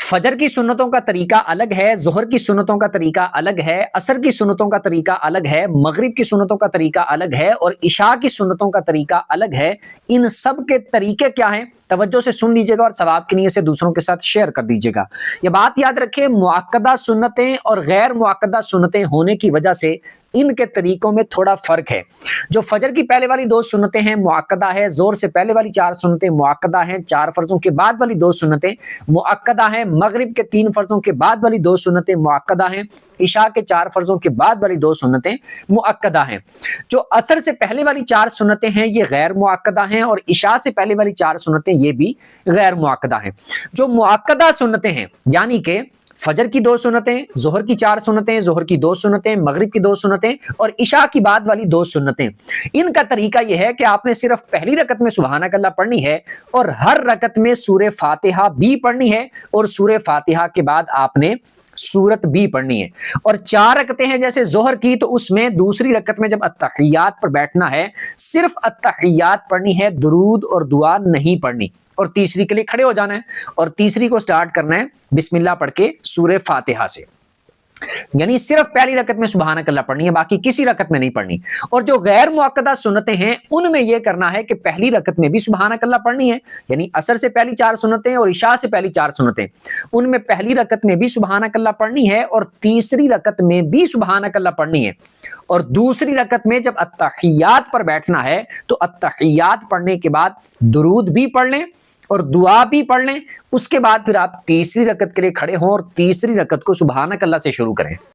फजर की सुन्नतों का तरीका अलग है, ज़ोहर की सुन्नतों का तरीका अलग है, असर की सुन्नतों का तरीका अलग है, मगरिब की सुन्नतों का तरीका अलग है और इशा की सुन्नतों का तरीका अलग है। इन सब के तरीके क्या हैं? तवज्जो से सुन लीजिएगा और सवाब की नीयत से दूसरों के साथ शेयर कर दीजिएगा। ये बात याद रखें, मुअक्कदा सुन्नतें और गैर मुअक्कदा सुन्नतें होने की वजह से इनके तरीकों में थोड़ा फर्क है। जो फजर की पहले वाली 2 सुन्नतें हैं मुअक्कदा है, ज़ोहर से पहले वाली 4 सुन्नतें मुअक्कदा हैं, 4 फर्जों के बाद वाली 2 सुन्नतें मुअक्कदा हैं, मगरिब के 3 फर्जों के बाद वाली 2 सुन्नतें मुअक्कदा हैं, इशा के 4 फर्जों के बाद वाली 2 सुन्नतें मुअक्कदा हैं। जो असर से पहले वाली 4 सुन्नतें हैं ये गैर मुअक्कदा हैं और इशा से पहले वाली 4 सुन्नतें ये भी गैर मुअक्कदा हैं। जो मुअक्कदा सुन्नतें हैं यानी कि फजर की 2 सुन्नतें, ज़ोहर की 4 सुन्नतें, ज़ोहर की 2 सुन्नतें, मगरिब की 2 सुन्नतें और इशा की बाद वाली 2 सुन्नतें, इनका तरीका यह है कि आपने सिर्फ पहली रकत में सुबहानक अल्लाह पढ़नी है और हर रकत में सूरह फातिहा भी पढ़नी है और सूरह फातिहा के बाद आपने सूरत भी पढ़नी है। और 4 रकतें हैं जैसे ज़ोहर की, तो उसमें दूसरी रकत में जब अत्तहियात पर बैठना है सिर्फ अत्तहियात पढ़नी है, दुरूद और दुआ नहीं पढ़नी। और तीसरी के लिए खड़े हो जाना है और तीसरी को स्टार्ट करना है बिस्मिल्लाह पढ़ के सूरह फातिहा से। यानी सिर्फ पहली रकत में सुबहानक अल्लाह पढ़नी है, बाकी किसी रकत में नहीं पढ़नी। और जो गैर मुअक्कदा सुन्नतें हैं उनमें यह करना है कि पहली रकत में भी सुबहानक अल्लाह पढ़नी है, यानी असर से पहली 4 सुन्नतें और इशा से पहली 4 सुन्नतें, उनमें पहली रकत में भी सुबहानक अल्लाह पढ़नी है और तीसरी रकत में भी सुबहानक अल्लाह पढ़नी है। और दूसरी रकत में जब अत्तहियात पर बैठना है तो अत्तहियात पढ़ने के बाद दुरूद भी पढ़ लें और दुआ भी पढ़ लें। उसके बाद फिर आप तीसरी रकत के लिए खड़े हों और तीसरी रकत को सुबहानक अल्लाह से शुरू करें।